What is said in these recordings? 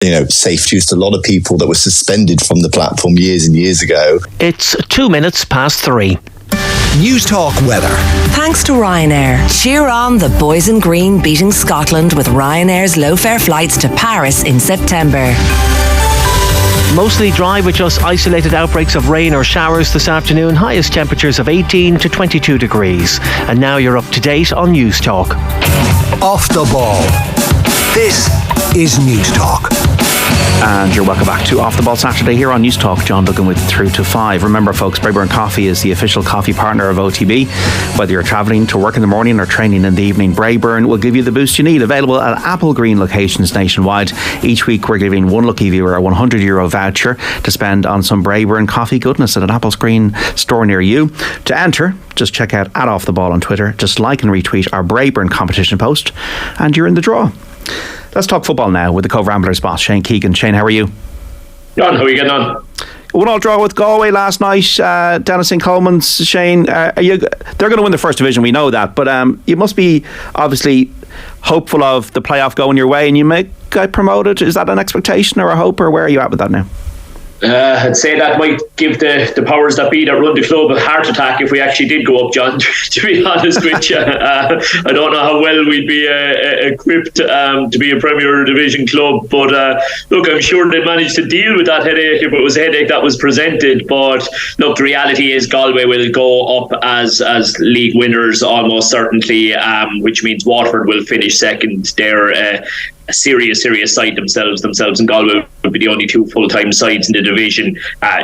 safe use to a lot of people that were suspended from the platform years and years ago. It's 2 minutes past 3. News Talk weather. Thanks to Ryanair. Cheer on the boys in green beating Scotland with Ryanair's low-fare flights to Paris in September. Mostly dry with just isolated outbreaks of rain or showers this afternoon. Highest temperatures of 18 to 22 degrees. And now you're up to date on News Talk. Off the ball. This is News Talk. And you're welcome back to Off the Ball Saturday here on News Talk. John Duggan with Through to 5. Remember, folks, Braeburn Coffee is the official coffee partner of OTB. Whether you're travelling to work in the morning or training in the evening, Braeburn will give you the boost you need. Available at Apple Green locations nationwide. Each week, we're giving one lucky viewer a €100 voucher to spend on some Braeburn coffee goodness at an Apple Green store near you. To enter, just check out @Off the Ball on Twitter. Just like and retweet our Braeburn competition post, and you're in the draw. Let's talk football now with the Cobh Ramblers boss, Shane Keegan. Shane, how are you? John, how are you getting on? 1-1 draw with Galway last night down at St. Coleman's. Shane, they're going to win the first division, we know that, but you must be obviously hopeful of the playoff going your way and you may get promoted. Is that an expectation or a hope, or where are you at with that now? I'd say that might give the powers that be that run the club a heart attack if we actually did go up, John, to be honest with you. I don't know how well we'd be equipped to be a Premier Division club, but look, I'm sure they'd manage to deal with that headache if it was a headache that was presented. But look, the reality is Galway will go up as league winners almost certainly, which means Waterford will finish second. They're a serious side themselves and Galway will be the only two full-time sides in the division.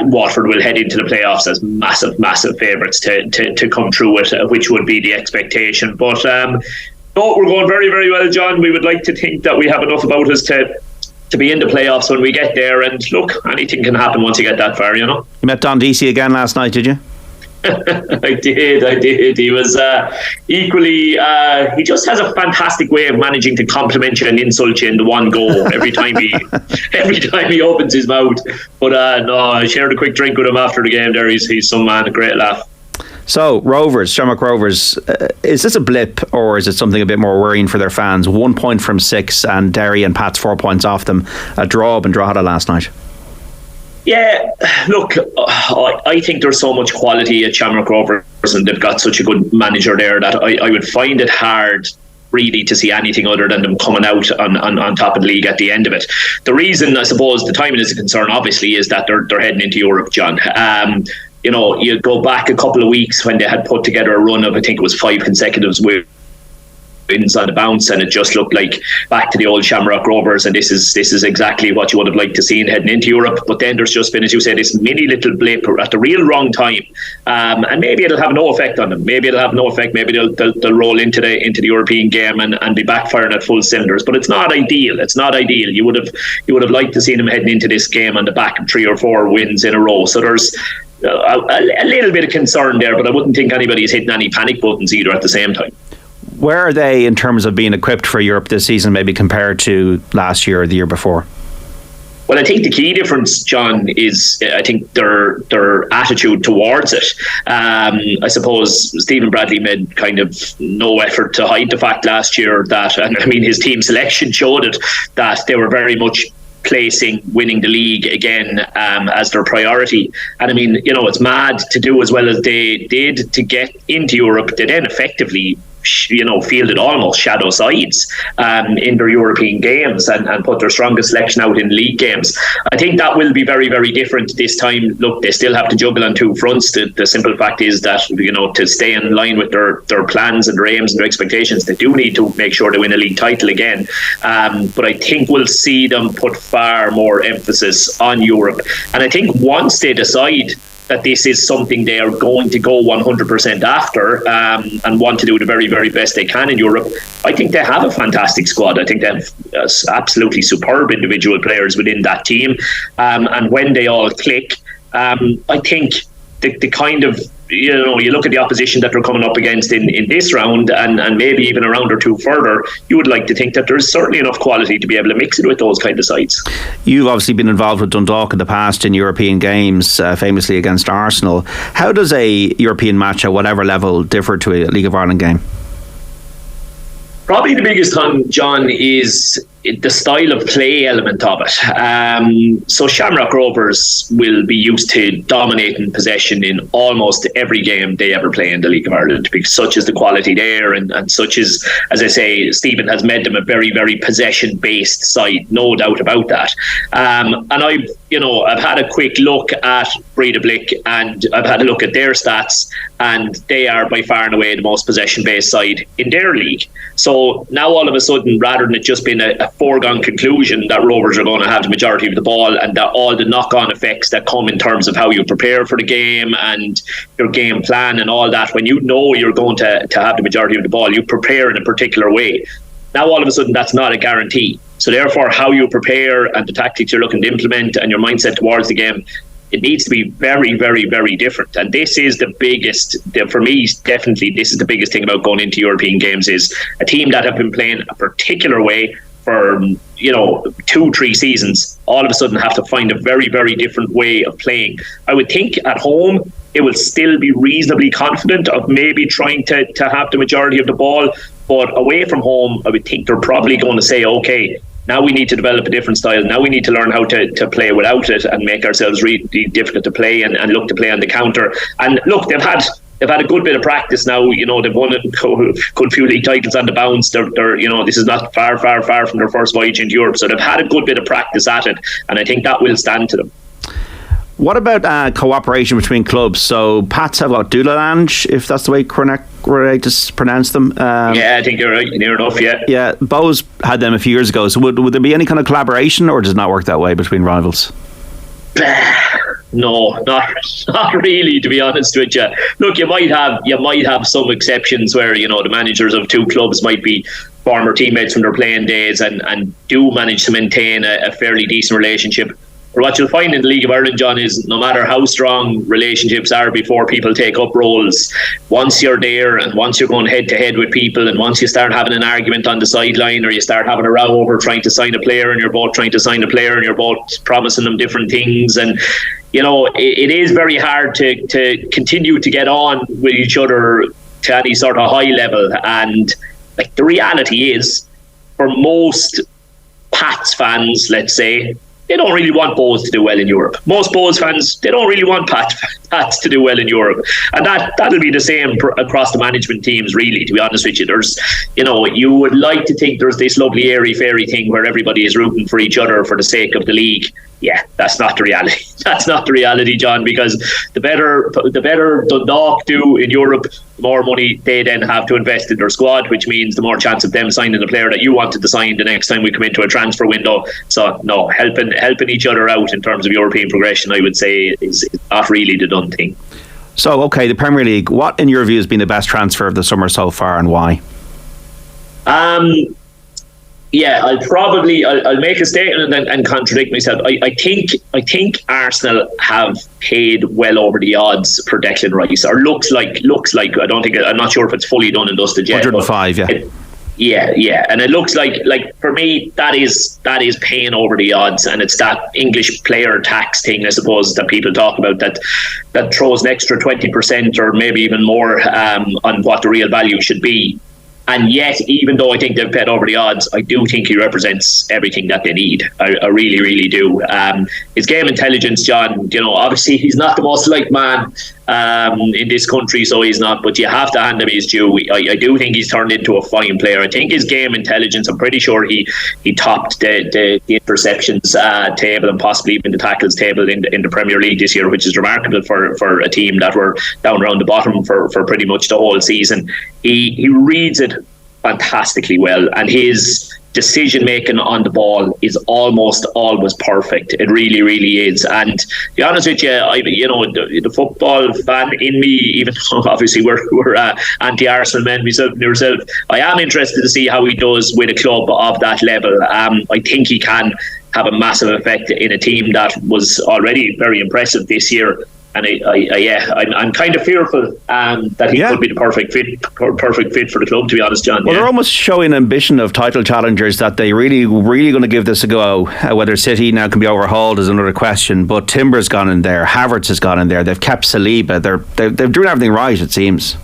Waterford will head into the playoffs as massive favourites to come through it, which would be the expectation. But we're going very, very well, John. We would like to think that we have enough about us to be in the playoffs when we get there, and look, anything can happen once you get that far, You met Don Deasy again last night, did you? I did. He was equally. He just has a fantastic way of managing to compliment you and insult you in the one go every time he opens his mouth. But no, I shared a quick drink with him after the game. There, he's some man, a great laugh. So, Rovers, Shamrock Rovers, is this a blip or is it something a bit more worrying for their fans? 1 point from 6, and Derry and Pat's 4 points off them. A draw up in Drogheda last night. Yeah, look, I think there's so much quality at Shamrock Rovers and they've got such a good manager there that I would find it hard really to see anything other than them coming out on top of the league at the end of it. The reason, I suppose, the timing is a concern, obviously, is that they're heading into Europe, John. You go back a couple of weeks when they had put together a run of, I think it was 5 consecutive wins on the bounce, and it just looked like back to the old Shamrock Rovers, and this is exactly what you would have liked to see heading into Europe. But then there's just been, as you said, this mini little blip at the real wrong time, and maybe it'll have no effect on them. Maybe they'll roll into the European game and be backfiring at full cylinders. But it's not ideal. You would have liked to see them heading into this game on the back of 3 or 4 wins in a row. So there's a little bit of concern there, but I wouldn't think anybody's hitting any panic buttons either at the same time. Where are they in terms of being equipped for Europe this season, maybe compared to last year or the year before? Well, I think the key difference, John, is I think their attitude towards it. I suppose Stephen Bradley made kind of no effort to hide the fact last year that, and I mean, his team selection showed it, that they were very much placing winning the league again as their priority. And I mean, it's mad to do as well as they did to get into Europe. They then effectively fielded almost shadow sides in their European games and put their strongest selection out in league games. I think that will be very, very different this time. Look, they still have to juggle on 2 fronts. The simple fact is that, to stay in line with their plans and their aims and their expectations, they do need to make sure they win a league title again. But I think we'll see them put far more emphasis on Europe. And I think once they decide that this is something they are going to go 100% after and want to do the very, very best they can in Europe, I think they have a fantastic squad. I think they have absolutely superb individual players within that team. And when they all click, I think the kind of, you look at the opposition that they're coming up against in this round and maybe even a round or 2 further, you would like to think that there's certainly enough quality to be able to mix it with those kind of sides. You've obviously been involved with Dundalk in the past in European games, famously against Arsenal. How does a European match at whatever level differ to a League of Ireland game? Probably the biggest thing, John, is the style of play element of it. So Shamrock Rovers will be used to dominating possession in almost every game they ever play in the League of Ireland, because such is the quality there, and such is, as I say, Stephen has made them a very, very possession-based side, no doubt about that. And I've had a quick look at Breidablik, and I've had a look at their stats, and they are by far and away the most possession-based side in their league. So now all of a sudden, rather than it just being a foregone conclusion that Rovers are going to have the majority of the ball, and that all the knock-on effects that come in terms of how you prepare for the game and your game plan and all that, when you know you're going to have the majority of the ball, you prepare in a particular way. Now all of a sudden that's not a guarantee. So therefore, how you prepare and the tactics you're looking to implement and your mindset towards the game, it needs to be very, very, very different. And this is the biggest, for me, definitely, this is the biggest thing about going into European games, is a team that have been playing a particular way for 2-3 seasons, all of a sudden have to find a very, very different way of playing. I would think at home it will still be reasonably confident of maybe trying to have the majority of the ball, but away from home I would think they're probably going to say, okay, now we need to develop a different style. Now we need to learn how to play without it and make ourselves really difficult to play and look to play on the counter. And look, they've had a good bit of practice now. They've won a good few league titles on the bounce. They're this is not far from their first voyage into Europe. So they've had a good bit of practice at it, and I think that will stand to them. What about cooperation between clubs? So Pats have got Dudelange, if that's the way correct to pronounce them. Yeah, I think you're right. Near enough, yeah. Yeah, Bows had them a few years ago. So would there be any kind of collaboration, or does it not work that way between rivals? No, not really, to be honest with you. Look, you might have some exceptions where the managers of two clubs might be former teammates from their playing days and do manage to maintain a fairly decent relationship. But what you'll find in the League of Ireland, John, is no matter how strong relationships are before people take up roles, once you're there and once you're going head to head with people, and once you start having an argument on the sideline, or you start having a row over trying to sign a player and you're both trying to sign a player and you're both promising them different things, and it is very hard to continue to get on with each other to any sort of high level. And the reality is, for most Pats fans, let's say, they don't really want Bows to do well in Europe. Most Bows fans, they don't really want Pats to do well in Europe. And that'll be the same across the management teams, really, to be honest with you. There's, you would like to think there's this lovely airy-fairy thing where everybody is rooting for each other for the sake of the league. Yeah, that's not the reality. That's not the reality, John, because the better Dundalk do in Europe, the more money they then have to invest in their squad, which means the more chance of them signing the player that you wanted to sign the next time we come into a transfer window. So, no, helping each other out in terms of European progression, I would say, is not really the done thing. So, okay, the Premier League, what in your view has been the best transfer of the summer so far, and why? Yeah, I'll make a statement and contradict myself. I think Arsenal have paid well over the odds for Declan Rice, or looks like. I'm not sure if it's fully done and dusted yet. 105, yeah. Yeah, and it looks like for me that is paying over the odds, and it's that English player tax thing, I suppose, that people talk about that throws an extra 20% or maybe even more on what the real value should be. And yet, even though I think they've paid over the odds, I do think he represents everything that they need. I really, really do. His game intelligence, John, obviously he's not the most liked man in this country, so he's not, but you have to hand him his due. I do think he's turned into a fine player. I think his game intelligence, I'm pretty sure he topped the interceptions table and possibly even the tackles table in the Premier League this year, which is remarkable for a team that were down around the bottom for pretty much the whole season. He reads it fantastically well, and his decision making on the ball is almost always perfect. It really, really is. And to be honest with you, the football fan in me, even though obviously we're anti-Arsenal men, myself and yourself, I am interested to see how he does with a club of that level. I think he can have a massive effect in a team that was already very impressive this year. And I'm kind of fearful that he could be the perfect fit for the club, to be honest, John. Well, they're almost showing ambition of title challengers that they really going to give this a go. Whether City now can be overhauled is another question. But Timber's gone in there, Havertz has gone in there. They've kept Saliba. They're doing everything right, it seems.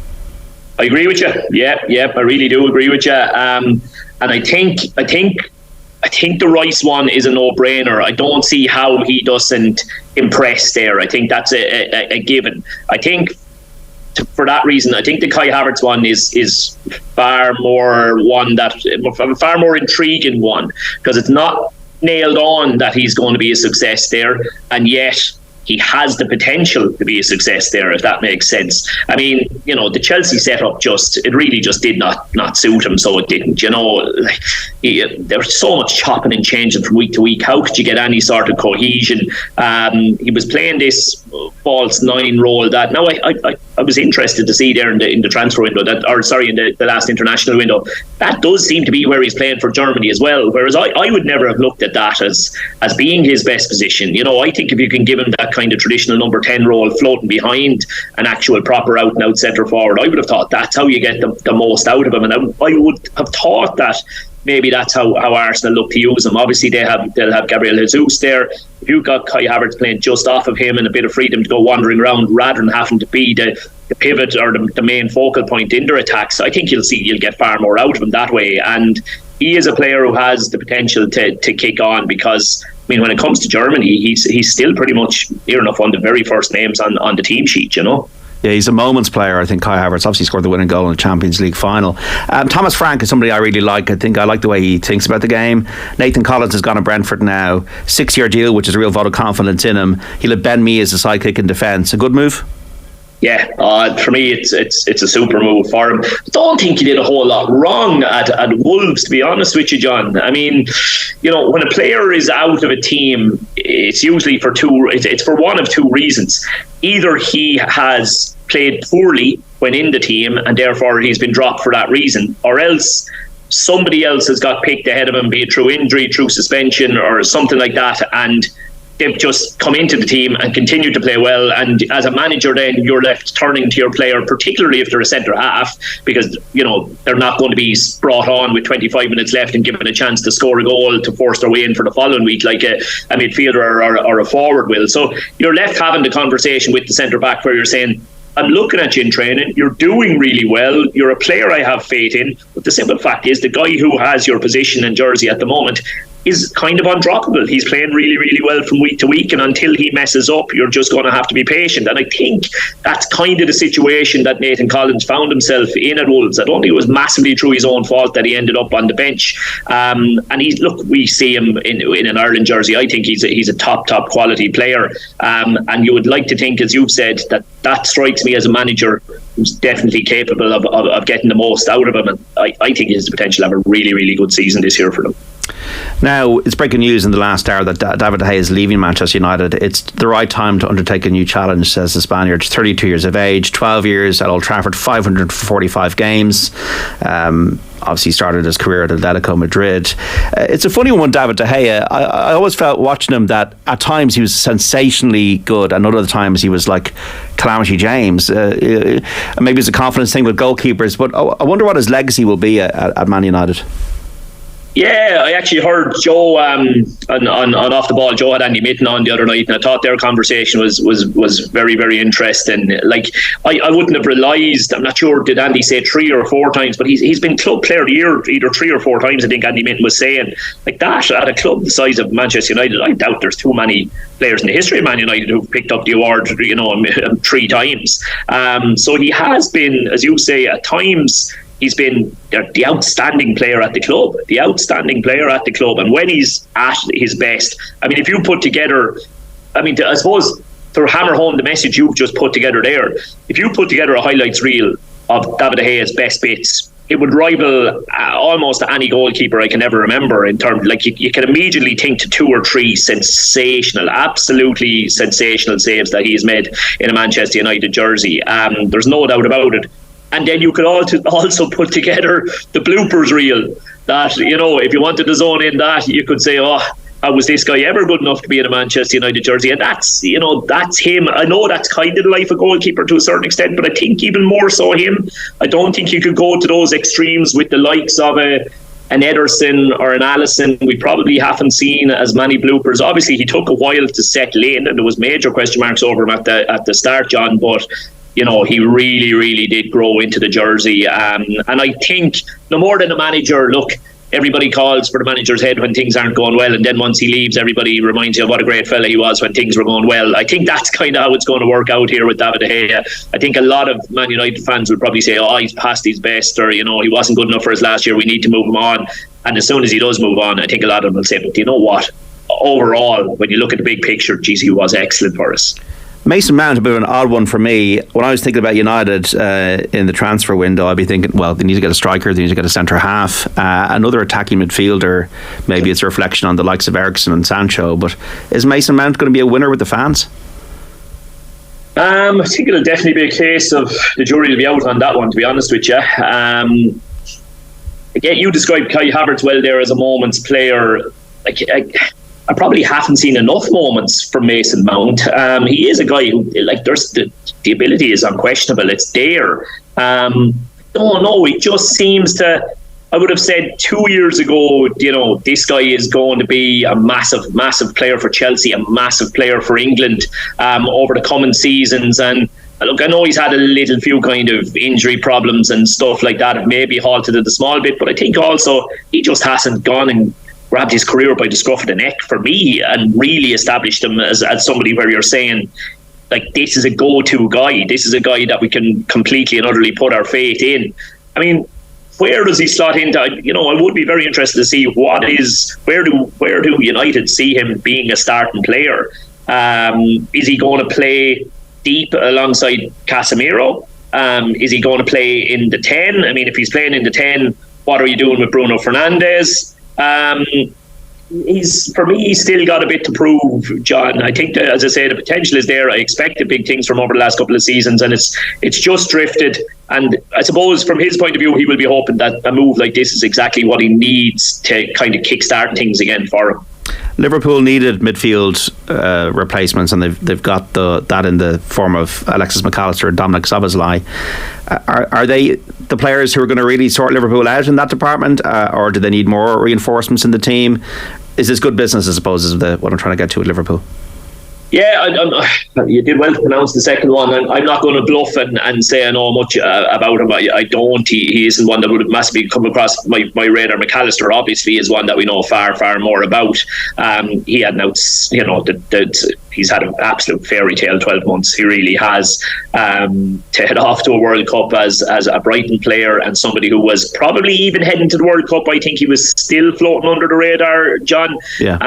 I agree with you. Yeah, I really do agree with you. And I think I think the Rice one is a no-brainer. I don't see how he doesn't impress there. I think that's a given. I think for that reason, I think the Kai Havertz one is far more intriguing one, because it's not nailed on that he's going to be a success there, and yet he has the potential to be a success there, if that makes sense. I mean, the Chelsea setup it really just did not suit him, so it didn't. There was so much chopping and changing from week to week. How could you get any sort of cohesion? He was playing this false 9 role that now I was interested to see there in the transfer window, in the last international window. That does seem to be where he's playing for Germany as well, whereas I would never have looked at that as being his best position. I think if you can give him that kind of traditional number 10 role floating behind an actual proper out and out centre forward, I would have thought that's how you get the most out of him, and I would have thought that maybe that's how Arsenal look to use him. Obviously they'll have Gabriel Jesus there. If you've got Kai Havertz playing just off of him and a bit of freedom to go wandering around rather than having to be the pivot or the main focal point in their attacks, I think you'll get far more out of him that way. And he is a player who has the potential to kick on, because when it comes to Germany, he's still pretty much near enough one of the very first names on the team sheet, Yeah, he's a moments player. I think Kai Havertz obviously scored the winning goal in the Champions League final. Thomas Frank is somebody I really like. I think I like the way he thinks about the game. Nathan Collins has gone to Brentford now. 6-year deal, which is a real vote of confidence in him. He'll have Ben Mee as a sidekick in defence. A good move? Yeah, for me, it's a super move for him. I don't think he did a whole lot wrong at Wolves, to be honest with you, John. I mean, when a player is out of a team, it's usually it's for one of two reasons. Either he has played poorly when in the team and therefore he's been dropped for that reason, or else somebody else has got picked ahead of him, be it through injury, through suspension or something like that, and they've just come into the team and continue to play well. And as a manager, then you're left turning to your player, particularly if they're a centre half, because they're not going to be brought on with 25 minutes left and given a chance to score a goal to force their way in for the following week like a midfielder or a forward will. So you're left having the conversation with the centre back where you're saying, I'm looking at you in training, you're doing really well, you're a player I have faith in, but the simple fact is the guy who has your position and jersey at the moment is kind of undroppable. He's playing really, really well from week to week, and until he messes up, you're just going to have to be patient. And I think that's kind of the situation that Nathan Collins found himself in at Wolves. I don't think it was massively through his own fault that he ended up on the bench. And we see him in an Ireland jersey. I think he's a top quality player. And you would like to think, as you've said, that strikes me as a manager who's definitely capable of getting the most out of him. And I think he has the potential to have a really, really good season this year for them. Now, it's breaking news in the last hour that David De Gea is leaving Manchester United. It's the right time to undertake a new challenge, says the Spaniard. 32 years of age, 12 years at Old Trafford, 545 games. Obviously started his career at Atletico Madrid. It's a funny one, David De Gea. I always felt watching him that at times he was sensationally good and other times he was like Calamity James. Maybe it's a confidence thing with goalkeepers, but I wonder what his legacy will be at Man United. Yeah, I actually heard Joe on Off the Ball. Joe had Andy Mitten on the other night, and I thought their conversation was very, very interesting. Like I wouldn't have realised. I'm not sure, did Andy say 3 or 4 times, but he's been Club Player of the Year either 3 or 4 times. I think Andy Mitten was saying like that at a club the size of Manchester United. I doubt there's too many players in the history of Man United who've picked up the award 3 times. So he has been, as you say, at times. He's been the outstanding player at the club, and when he's at his best, I mean, if you put together, I suppose to hammer home the message you've just put together there, if you put together a highlights reel of David De Gea's best bits, it would rival almost any goalkeeper I can ever remember in terms, like you can immediately think to 2 or 3 absolutely sensational saves that he's made in a Manchester United jersey. There's no doubt about it. And then you could also put together the bloopers reel that, if you wanted to zone in that, you could say, how was this guy ever good enough to be in a Manchester United jersey? And that's him. I know that's kind of the life of goalkeeper to a certain extent, but I think even more so him. I don't think you could go to those extremes with the likes of an Ederson or an Alisson. We probably haven't seen as many bloopers. Obviously, he took a while to settle in, and there was major question marks over him at the start, John, but he really, really did grow into the jersey. And I think no more than a manager, look, everybody calls for the manager's head when things aren't going well, and then once he leaves, everybody reminds you of what a great fella he was when things were going well. I think that's kind of how it's going to work out here with David De Gea. I think a lot of Man United fans would probably say, oh, he's past his best, or he wasn't good enough for us last year, we need to move him on. And as soon as he does move on, I think a lot of them will say, but you know what, overall, when you look at the big picture, geez, he was excellent for us. Mason Mount, a bit of an odd one for me. When I was thinking about United in the transfer window, I'd be thinking, well, they need to get a striker, they need to get a centre half, another attacking midfielder. Maybe it's a reflection on the likes of Eriksen and Sancho, but is Mason Mount going to be a winner with the fans? I think it'll definitely be a case of the jury will be out on that one, to be honest with you. Again, you described Kai Havertz well there as a moments player. I probably haven't seen enough moments from Mason Mount. He is a guy who, there's the ability is unquestionable. It's there. He just seems to. I would have said 2 years ago, this guy is going to be a massive, massive player for Chelsea, a massive player for England over the coming seasons. And look, I know he's had a little few kind of injury problems and stuff like that. It maybe halted it a small bit, but I think also he just hasn't gone and grabbed his career by the scruff of the neck for me and really established him as somebody where you're saying, this is a go-to guy. This is a guy that we can completely and utterly put our faith in. I mean, where does he slot into? I would be very interested to see where do United see him being a starting player? Is he going to play deep alongside Casemiro? Is he going to play in the 10? I mean, if he's playing in the 10, what are you doing with Bruno Fernandes? He's still got a bit to prove, John. I think that, as I say, the potential is there. I expected big things from over the last couple of seasons, and it's just drifted. And I suppose from his point of view, he will be hoping that a move like this is exactly what he needs to kind of kickstart things again for him. Liverpool needed midfield replacements, and they've got that in the form of Alexis McAllister and Dominic Szoboszlai. Are they the players who are going to really sort Liverpool out in that department, or do they need more reinforcements in the team? Is this good business, I suppose, is what I'm trying to get to at Liverpool? Yeah, you did well to pronounce the second one. I'm not going to bluff and say I know much about him. I don't. He isn't one that would have massively come across my radar. McAllister obviously is one that we know far, far more about. He had he's had an absolute fairy tale 12 months. He really has. To head off to a World Cup as a Brighton player and somebody who was probably even heading to the World Cup, I think he was still floating under the radar, John. Yeah.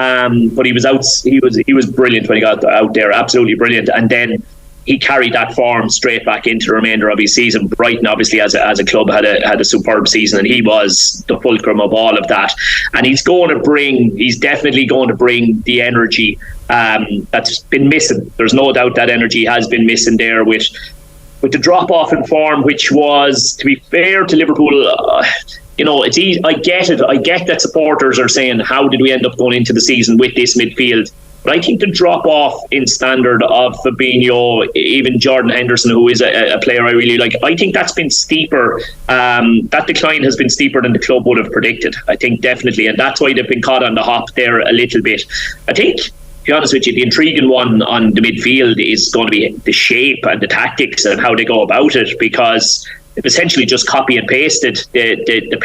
But he was out. He was brilliant when he got out there, absolutely brilliant. And then he carried that form straight back into the remainder of his season. Brighton, obviously, as a club, had a superb season, and he was the fulcrum of all of that. And he's definitely going to bring the energy that's been missing. There's no doubt that energy has been missing there with the drop off in form, which was, to be fair to Liverpool, it's easy. I get it. I get that supporters are saying, how did we end up going into the season with this midfield? But I think the drop-off in standard of Fabinho, even Jordan Henderson, who is a player I really like, I think that's been steeper. That decline has been steeper than the club would have predicted, I think, definitely. And that's why they've been caught on the hop there a little bit. I think, to be honest with you, the intriguing one on the midfield is going to be the shape and the tactics and how they go about it, because they've essentially just copy and pasted the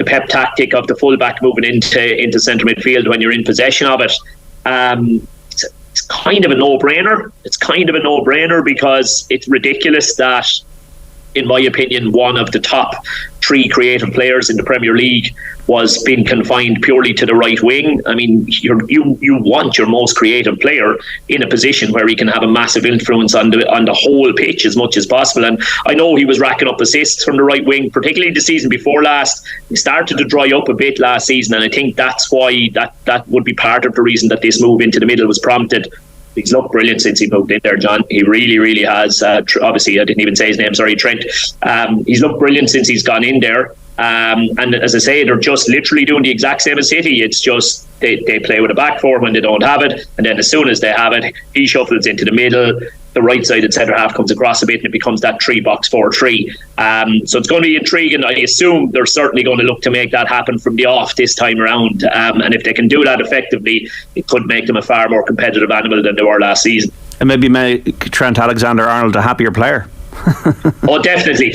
Pep tactic of the fullback moving into centre midfield when you're in possession of it. It's kind of a no-brainer. It's kind of a no-brainer because it's ridiculous that, in my opinion, one of the top 3 creative players in the Premier League was being confined purely to the right wing. I mean, you want your most creative player in a position where he can have a massive influence on the whole pitch as much as possible. And I know he was racking up assists from the right wing, particularly the season before last. He started to dry up a bit last season, and I think that's why that would be part of the reason that this move into the middle was prompted. He's looked brilliant since he moved in there, John. He really, really has. Obviously, I didn't even say his name. Sorry, Trent. He's looked brilliant since he's gone in there. And as I say, they're just literally doing the exact same as City. It's just they play with a back four when they don't have it, and then as soon as they have it, he shuffles into the middle. The right-sided centre half comes across a bit, and it becomes that 3-box-4-3. So it's going to be intriguing. I assume they're certainly going to look to make that happen from the off this time around. And if they can do that effectively, it could make them a far more competitive animal than they were last season. And maybe make Trent Alexander-Arnold a happier player. Oh, definitely.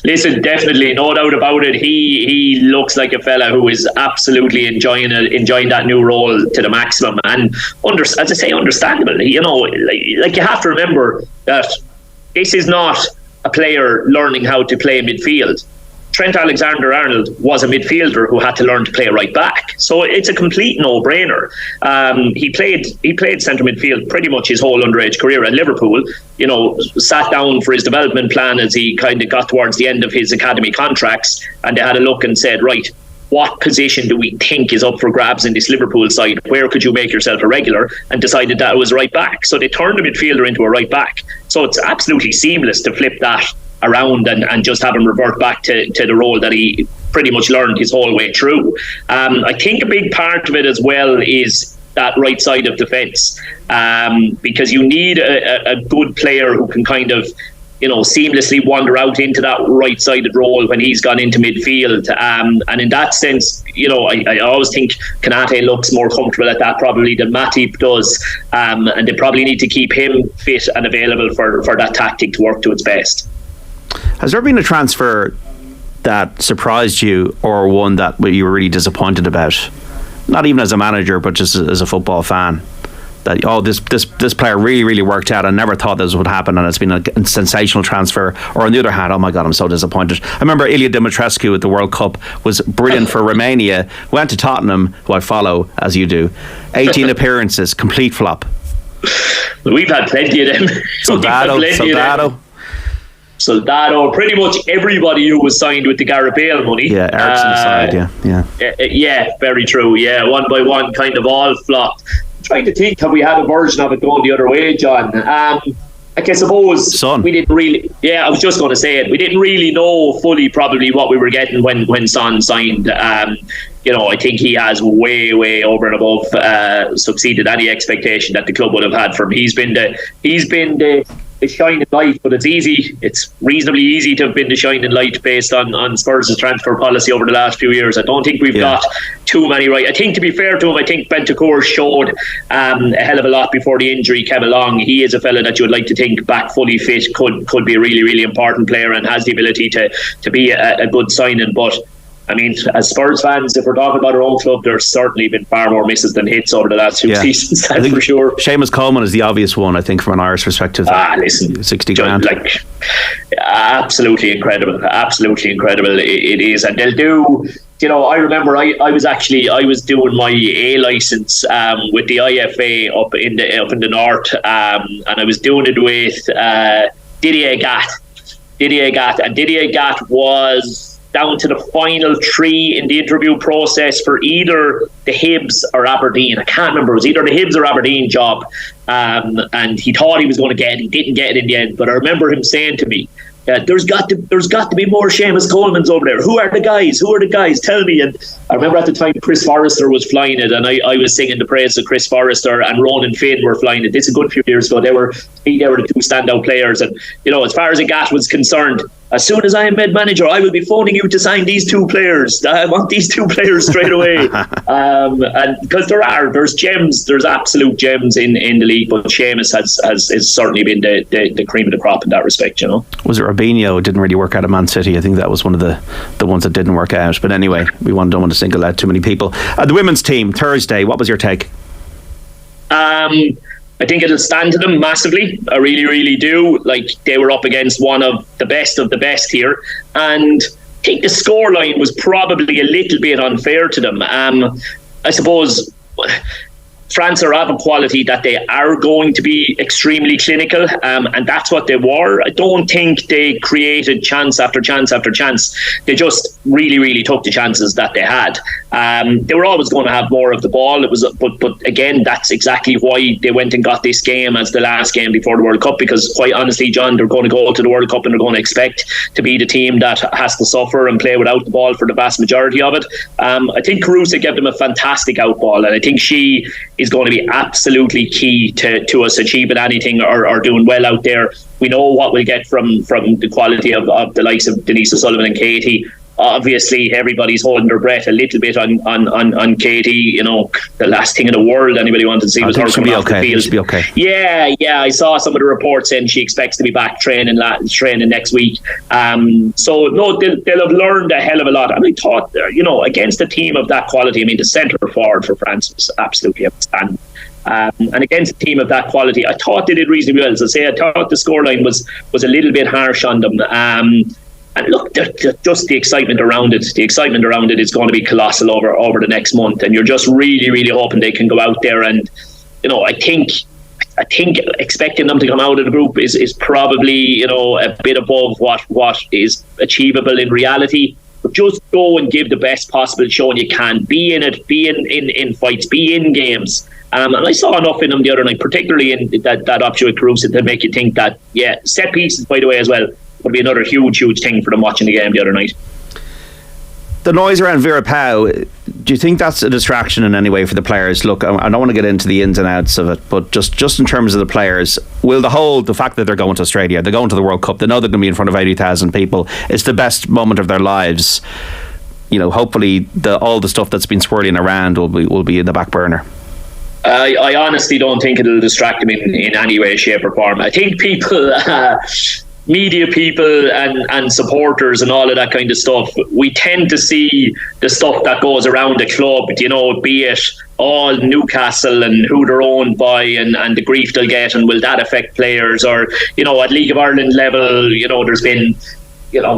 Listen, definitely, no doubt about it. He looks like a fella who is absolutely enjoying that new role to the maximum, and as I say, understandable. You know, like you have to remember that this is not a player learning how to play midfield. Trent Alexander-Arnold was a midfielder who had to learn to play right back, so it's a complete no-brainer. He played centre midfield pretty much his whole underage career at Liverpool. You know, sat down for his development plan as he kind of got towards the end of his academy contracts, and they had a look and said, right, what position do we think is up for grabs in this Liverpool side? Where could you make yourself a regular? And decided that it was right back. So they turned the midfielder into a right back. So it's absolutely seamless to flip that around and just have him revert back to the role that he pretty much learned his whole way through. I think a big part of it as well is that right side of defence, because you need a good player who can kind of, you know, seamlessly wander out into that right-sided role when he's gone into midfield. And in that sense, you know, I always think Konate looks more comfortable at that probably than Matip does. And they probably need to keep him fit and available for that tactic to work to its best. Has there been a transfer that surprised you, or one that you were really disappointed about? Not even as a manager, but just as a football fan. That, oh, this player really worked out. I never thought this would happen, and it's been a sensational transfer. Or on the other hand, oh my God, I'm so disappointed. I remember Ilya Dimitrescu at the World Cup was brilliant for Romania. Went to Tottenham, who I follow as you do. 18 appearances, complete flop. We've had plenty of them. Soldado, pretty much everybody who was signed with the Gareth Bale money. Yeah, Eriksen aside, yeah, very true. Yeah, one by one, kind of all flopped. I'm trying to think, have we had a version of it going the other way, John? I suppose Son. We didn't really. Yeah, I was just going to say it. We didn't really know fully probably what we were getting when Son signed. You know, I think he has way over and above succeeded any expectation that the club would have had from him. He's been the shining light, but it's reasonably easy to have been the shining light based on Spurs' transfer policy over the last few years. I don't think we've got too many right. I think, to be fair to him, I think Bentancur showed a hell of a lot before the injury came along. He is a fella that you would like to think back fully fit could be a really important player and has the ability to be a good signing. But I mean, as Spurs fans, if we're talking about our own club, there's certainly been far more misses than hits over the last few seasons, that's for sure. Seamus Coleman is the obvious one, I think, from an Irish perspective. Listen, 60 grand. Like, absolutely incredible. It is. And they'll do, you know, I remember I was doing my A licence with the IFA up in the north, and I was doing it with Didier Gat. And Didier Gat was down to the final three in the interview process for either the Hibs or Aberdeen. I can't remember. It was either the Hibs or Aberdeen job. And he thought he was going to get it. He didn't get it in the end. But I remember him saying to me, there's got to be more Seamus Colemans over there. Who are the guys? Tell me. And I remember at the time Chris Forrester was flying it, and I was singing the praise of Chris Forrester, and Ronan Finn were flying it. This is a good few years ago. They were the two standout players. And, you know, as far as Agat was concerned, as soon as I am made manager, I will be phoning you to sign these two players. I want these two players straight away. And because there's gems, there's absolute gems in the league, but Seamus has certainly been the cream of the crop in that respect, you know. Was it Robinho? It didn't really work out at Man City. I think that was one of the ones that didn't work out. But anyway, we don't want to single out too many people. The women's team, Thursday, what was your take? I think it'll stand to them massively. I really do. Like, they were up against one of the best here, and I think the scoreline was probably a little bit unfair to them. I suppose France are of a quality that they are going to be extremely clinical, and that's what they were. I don't think they created chance after chance after chance. They just really took the chances that they had. They were always going to have more of the ball. It was, but again, that's exactly why they went and got this game as the last game before the World Cup, because quite honestly, John, they're going to go to the World Cup and they're going to expect to be the team that has to suffer and play without the ball for the vast majority of it. I think Carusa gave them a fantastic outball, and I think she is going to be absolutely key to us achieving anything or doing well out there. We know what we'll get from the quality of the likes of Denise O'Sullivan and Katie. obviously everybody's holding their breath a little bit on Katie. The last thing in the world anybody wanted to see was her coming off the field. She'll be okay. Yeah, I saw some of the reports saying she expects to be back training next week. So no, they'll have learned a hell of a lot. And I thought, against a team of that quality, the centre forward for France was absolutely outstanding. And against a team of that quality, I thought they did reasonably well. As I say, I thought the scoreline was a little bit harsh on them. And look, just the excitement around it. The excitement around it is going to be colossal over the next month. And you're just really, really hoping they can go out there. And I think expecting them to come out of the group is probably a bit above what is achievable in reality. But just go and give the best possible show, and you can be in it, be in fights, be in games. And I saw enough in them the other night, particularly in that option with Caruso, to make you think that, set pieces, by the way, as well, would be another huge thing for them watching the game the other night. The noise around Vera Pauw, do you think that's a distraction in any way for the players? Look, I don't want to get into the ins and outs of it, but just in terms of the players, will the fact that they're going to Australia, they're going to the World Cup, they know they're going to be in front of 80,000 people, it's the best moment of their lives. Hopefully all the stuff that's been swirling around will be in the back burner. I honestly don't think it'll distract them in any way, shape or form. I think people... media people and supporters and all of that kind of stuff, we tend to see the stuff that goes around the club, be it all Newcastle and who they're owned by and the grief they'll get, and will that affect players, or at League of Ireland level, there's been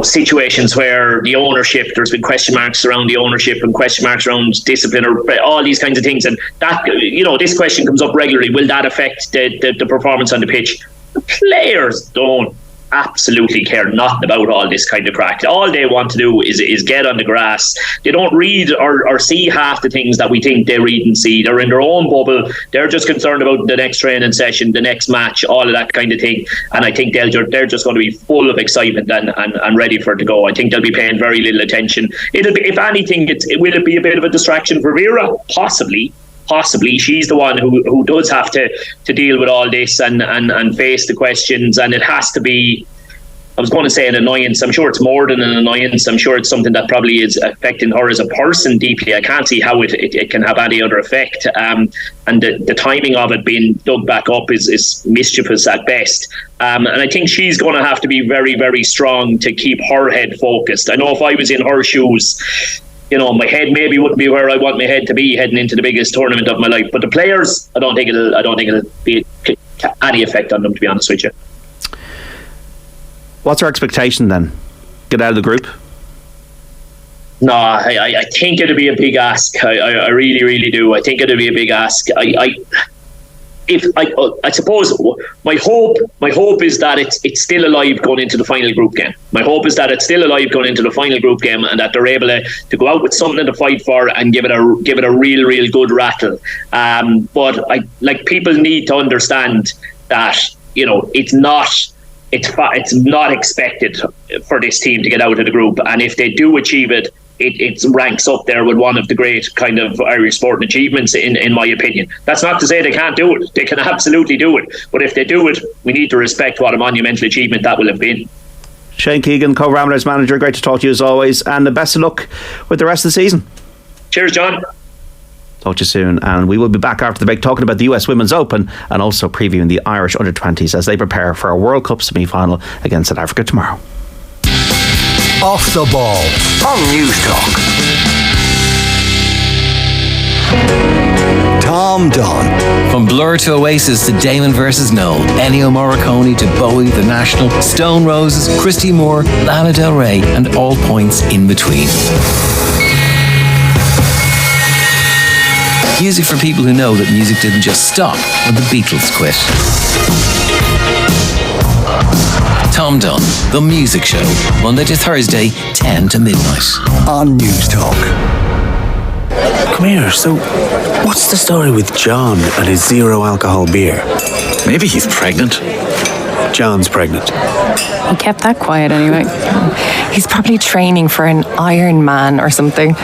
situations where the ownership, there's been question marks around the ownership and question marks around discipline, or all these kinds of things, and that this question comes up regularly: will that affect the performance on the pitch? The players don't absolutely care nothing about all this kind of crack. All they want to do is get on the grass. They don't read or see half the things that we think they read and see. They're in their own bubble. They're just concerned about the next training session, the next match, all of that kind of thing. And I think they're just going to be full of excitement and ready for it to go. I think they'll be paying very little attention. It'll be, if anything, will it be a bit of a distraction for Vera? Possibly. She's the one who does have to deal with all this and face the questions, and it has to be, I was going to say, an annoyance. I'm sure it's more than an annoyance. I'm sure it's something that probably is affecting her as a person deeply. I can't see how it can have any other effect, and the timing of it being dug back up is mischievous at best, and I think she's going to have to be very, very strong to keep her head focused. I know if I was in her shoes, my head maybe wouldn't be where I want my head to be heading into the biggest tournament of my life. But the players, I don't think it'll be any effect on them, to be honest with you. What's our expectation then? Get out of the group? No, I think it'll be a big ask. I really, really do. I think it'll be a big ask. I suppose my hope is that it's still alive going into the final group game. My hope is that it's still alive going into the final group game, and that they're able to go out with something to fight for and give it a real good rattle. But people need to understand that it's not expected for this team to get out of the group, and if they do achieve it, it ranks up there with one of the great kind of Irish sporting achievements, in my opinion. That's not to say they can't do it. They can absolutely do it. But if they do it, we need to respect what a monumental achievement that will have been. Shane Keegan, Cobh Ramblers manager, great to talk to you as always, and the best of luck with the rest of the season. Cheers, John. Talk to you soon, and we will be back after the break talking about the US Women's Open and also previewing the Irish Under-20s as they prepare for a World Cup semi-final against South Africa tomorrow. Off the ball on News Talk. Tom Dunn. From Blur to Oasis to Damon versus Noel, Ennio Morricone to Bowie the National, Stone Roses, Christy Moore, Lana Del Rey, and all points in between. Music for people who know that music didn't just stop when the Beatles quit. Tom Dunn, The Music Show, Monday to Thursday, 10 to midnight. On News Talk. Come here, so what's the story with John and his zero alcohol beer? Maybe he's pregnant. John's pregnant. He kept that quiet anyway. He's probably training for an Iron Man or something.